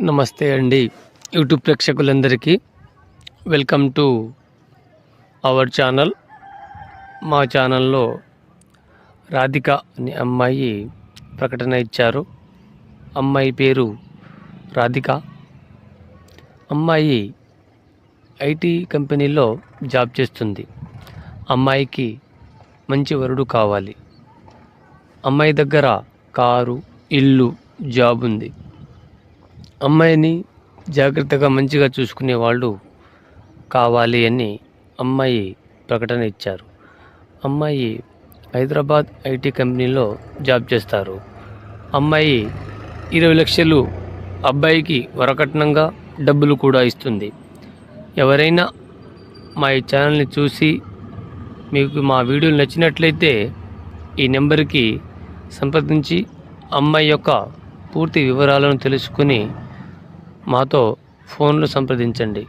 నమస్తే అండి యూట్యూబ్ ప్రేక్షకులందరికీ వెల్కమ్ టు అవర్ ఛానల్. మా ఛానల్లో రాధిక అనే అమ్మాయి ప్రకటన ఇచ్చారు. అమ్మాయి పేరు రాధిక. అమ్మాయి ఐటీ కంపెనీలో జాబ్ చేస్తుంది. అమ్మాయికి మంచి వరుడు కావాలి. అమ్మాయి దగ్గర కారు, ఇల్లు, జాబ్ ఉంది. అమ్మాయిని జాగ్రత్తగా మంచిగా చూసుకునే వాళ్ళు కావాలి అని అమ్మాయి ప్రకటన ఇచ్చారు. అమ్మాయి హైదరాబాద్ ఐటీ కంపెనీలో జాబ్ చేస్తారు. అమ్మాయి 20 లక్షలు అబ్బాయికి వరకట్నంగా డబ్బులు కూడా ఇస్తుంది. ఎవరైనా మా ఈ ఛానల్ని చూసి మీకు మా వీడియోలు నచ్చినట్లయితే ఈ నెంబర్కి సంప్రదించి అమ్మాయి యొక్క పూర్తి వివరాలను తెలుసుకుని మాతో ఫోన్లో సంప్రదించండి.